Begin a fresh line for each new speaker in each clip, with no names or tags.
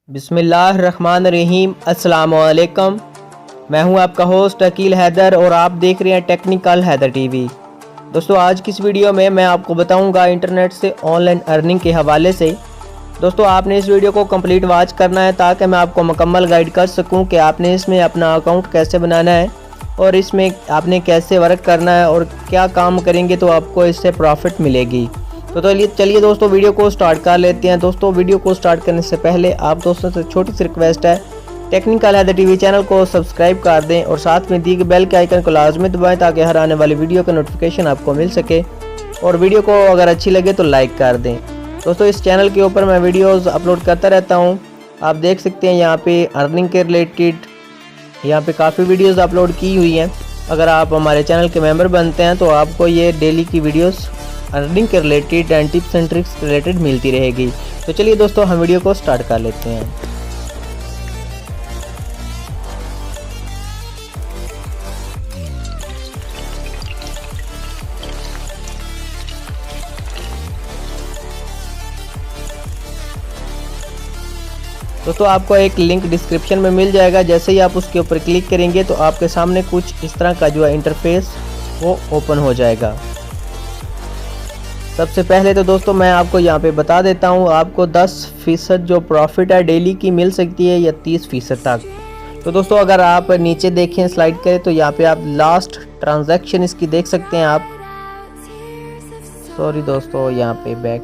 बिस्मिल्लाहिर्रहमानिर्रहीम अस्सलाम वालेकुम। मैं हूं आपका होस्ट अकील हैदर और आप देख रहे हैं टेक्निकल हैदर टीवी। दोस्तों आज की इस वीडियो में मैं आपको बताऊंगा इंटरनेट से ऑनलाइन अर्निंग के हवाले से। दोस्तों आपने इस वीडियो को कंप्लीट वॉच करना है ताकि मैं आपको मुकम्मल गाइड कर सकूं कि आपने इसमें अपना अकाउंट कैसे बनाना है और इसमें आपने कैसे वर्क करना है और क्या काम करेंगे तो आपको इससे प्रॉफिट मिलेगी। तो चलिए दोस्तों वीडियो को स्टार्ट कर लेते हैं। दोस्तों वीडियो को स्टार्ट करने से पहले आप दोस्तों से छोटी सी रिक्वेस्ट है, टेक्निकल हैदर टीवी चैनल को सब्सक्राइब कर दें और साथ में दी गई बेल के आइकन को लाजमी दबाएं ताकि हर आने वाली वीडियो का नोटिफिकेशन आपको मिल सके और वीडियो को अगर अच्छी लगे तो लाइक कर दें। दोस्तों इस चैनल के ऊपर मैं वीडियोज़ अपलोड करता रहता हूँ। आप देख सकते हैं यहाँ पे अर्निंग के रिलेटेड यहाँ पे काफ़ी वीडियोज़ अपलोड की हुई हैं। अगर आप हमारे चैनल के मेंबर बनते हैं तो आपको ये डेली की वीडियोज़ अर्निंग के related and tips and tricks related मिलती रहेगी। तो चलिए दोस्तों हम वीडियो को स्टार्ट कर लेते हैं। दोस्तों आपको एक लिंक डिस्क्रिप्शन में मिल जाएगा। जैसे ही आप उसके ऊपर क्लिक करेंगे तो आपके सामने कुछ इस तरह का जो है इंटरफेस वो ओपन हो जाएगा। सबसे पहले तो दोस्तों मैं आपको यहाँ पे बता देता हूँ, आपको 10% जो प्रॉफिट है डेली की मिल सकती है या 30% तक। तो दोस्तों अगर आप नीचे देखें स्लाइड करें तो यहाँ पे आप लास्ट ट्रांजैक्शन इसकी देख सकते हैं। आप सॉरी दोस्तों यहाँ पे बैक,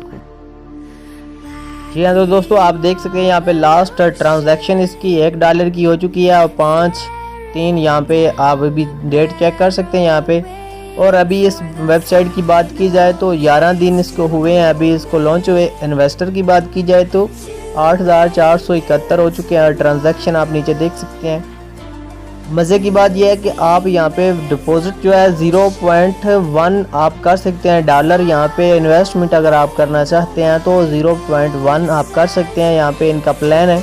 जी हाँ तो दोस्तों आप देख सकते हैं यहाँ पे लास्ट ट्रांजैक्शन इसकी $1 की हो चुकी है और 5/3 यहाँ पे आप अभी डेट चेक कर सकते हैं यहाँ पे। और अभी इस वेबसाइट की बात की जाए तो 11 दिन इसको हुए हैं अभी इसको लॉन्च हुए। इन्वेस्टर की बात की जाए तो 8,471 हो चुके हैं और ट्रांजैक्शन आप नीचे देख सकते हैं। मज़े की बात यह है कि आप यहाँ पे डिपॉजिट जो है 0.1 आप कर सकते हैं डॉलर। यहाँ पे इन्वेस्टमेंट अगर आप करना चाहते हैं तो 0.1 आप कर सकते हैं। यहाँ पे इनका प्लान है।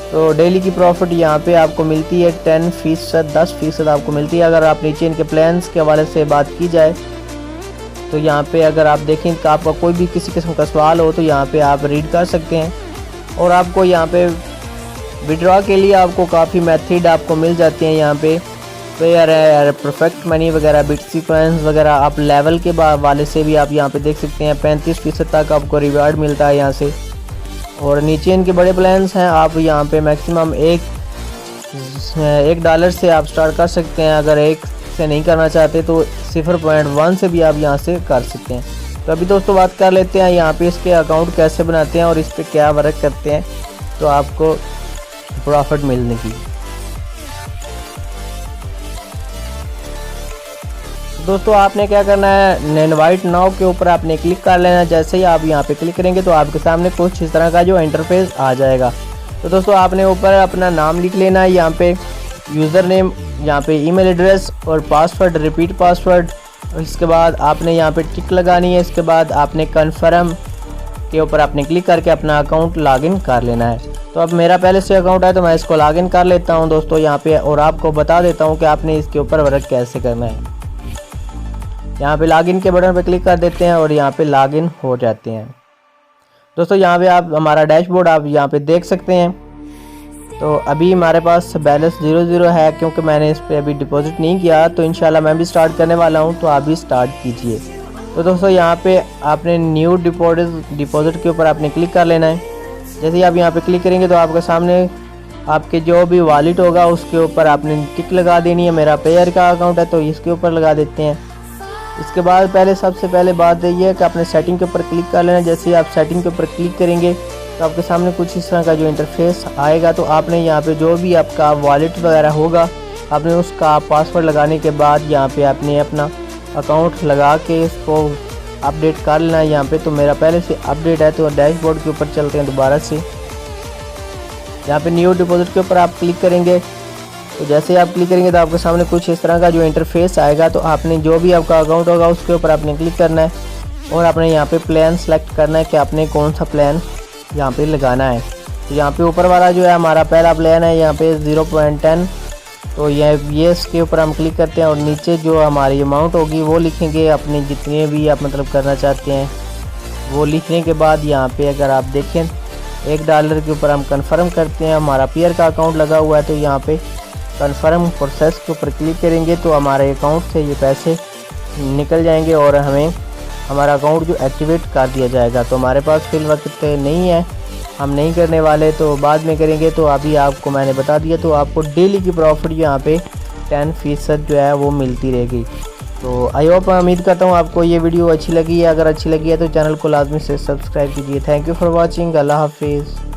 तो डेली की प्रॉफिट यहाँ पे आपको मिलती है 10% आपको मिलती है। अगर आप नीचे इनके प्लान्स के हवाले से बात की जाए तो यहाँ पे अगर आप देखें कि आपका कोई भी किसी किस्म का सवाल हो तो यहाँ पे आप रीड कर सकते हैं। और आपको यहाँ पे विड्रॉ के लिए आपको काफ़ी मेथड आपको मिल जाते हैं। यहाँ पे पेयर है, परफेक्ट मनी वगैरह, बिटसी कॉइंस वगैरह। आप लेवल के वाले से भी आप यहाँ पे देख सकते हैं 35% तक आपको रिवार्ड मिलता है यहाँ से। और नीचे इनके बड़े प्लान्स हैं। आप यहाँ पे मैक्सिमम $1 से आप स्टार्ट कर सकते हैं। अगर 1 से नहीं करना चाहते तो 0.1 से भी आप यहाँ से कर सकते हैं। तो अभी दोस्तों बात कर लेते हैं यहाँ पे इसके अकाउंट कैसे बनाते हैं और इस पर क्या वर्क करते हैं तो आपको प्रॉफिट मिलने की। दोस्तों आपने क्या करना है, इनवाइट नाउ के ऊपर आपने क्लिक कर लेना है। जैसे ही आप यहाँ पे क्लिक करेंगे तो आपके सामने कुछ इस तरह का जो इंटरफेस आ जाएगा। तो दोस्तों आपने ऊपर अपना नाम लिख लेना है, यहाँ पे यूज़र नेम, यहाँ पे ईमेल एड्रेस और पासवर्ड, रिपीट पासवर्ड। इसके बाद आपने यहाँ पे टिक लगानी है। इसके बाद आपने कन्फर्म के ऊपर आपने क्लिक करके अपना अकाउंट लॉगिन कर लेना है। तो अब मेरा पहले से अकाउंट है तो मैं इसको लॉगिन कर लेता हूँ दोस्तों यहाँ पे, और आपको बता देता हूँ कि आपने इसके ऊपर वर्क कैसे करना है। यहाँ पे लॉगिन के बटन पे क्लिक कर देते हैं और यहाँ पे लॉगिन हो जाते हैं। दोस्तों यहाँ पे आप हमारा डैशबोर्ड आप यहाँ पे देख सकते हैं। तो अभी हमारे पास बैलेंस 0 है क्योंकि मैंने इस पर अभी डिपॉजिट नहीं किया। तो इंशाल्लाह मैं भी स्टार्ट करने वाला हूँ, तो आप भी स्टार्ट कीजिए। तो दोस्तों यहाँ पे आपने न्यू डिपॉजिट के ऊपर आपने क्लिक कर लेना है। जैसे ही आप यहाँ पे क्लिक करेंगे तो आपके सामने आपके जो भी वॉलेट होगा उसके ऊपर आपने टिक लगा देनी है। मेरा पेयर का अकाउंट है तो इसके ऊपर लगा देते हैं। इसके बाद सबसे पहले बात यही है कि आपने सेटिंग के ऊपर क्लिक कर लेना। जैसे ही आप सेटिंग के ऊपर क्लिक करेंगे तो आपके सामने कुछ इस तरह का जो इंटरफेस आएगा। तो आपने यहाँ पे जो भी आपका वॉलेट वगैरह होगा आपने उसका पासवर्ड लगाने के बाद यहाँ पे आपने अपना अकाउंट लगा के इसको अपडेट कर लेना है यहाँ पे। तो मेरा पहले से अपडेट है तो डैशबोर्ड के ऊपर चलते हैं दोबारा से। यहाँ पे न्यू डिपॉजिट के ऊपर आप क्लिक करेंगे। तो जैसे ही आप क्लिक करेंगे तो आपके सामने कुछ इस तरह का जो इंटरफेस आएगा। तो आपने जो भी आपका अकाउंट होगा उसके ऊपर आपने क्लिक करना है और आपने यहाँ पे प्लान सेलेक्ट करना है कि आपने कौन सा प्लान यहाँ पे लगाना है। तो यहाँ पे ऊपर वाला जो है हमारा पहला प्लान है यहाँ पे 0.10। तो ये इसके ऊपर हम क्लिक करते हैं और नीचे जो हमारी अमाउंट होगी वो लिखेंगे, अपने जितने भी आप मतलब करना चाहते हैं वो लिखने के बाद यहाँ पे अगर आप देखें $1 के ऊपर हम कंफर्म करते हैं। हमारा पेयर का अकाउंट लगा हुआ है तो यहाँ पे कंफर्म प्रोसेस के ऊपर क्लिक करेंगे तो हमारे अकाउंट से ये पैसे निकल जाएंगे और हमें हमारा अकाउंट जो एक्टिवेट कर दिया जाएगा। तो हमारे पास फिल वक्त नहीं है, हम नहीं करने वाले, तो बाद में करेंगे। तो अभी आपको मैंने बता दिया, तो आपको डेली की प्रॉफिट यहाँ पे 10% जो है वो मिलती रहेगी। तो आई होप, मैं उम्मीद करता हूँ आपको ये वीडियो अच्छी लगी है। अगर अच्छी लगी है तो चैनल को लाजमी से सब्सक्राइब कीजिए। Thank you for watching. अल्लाह हाफिज़।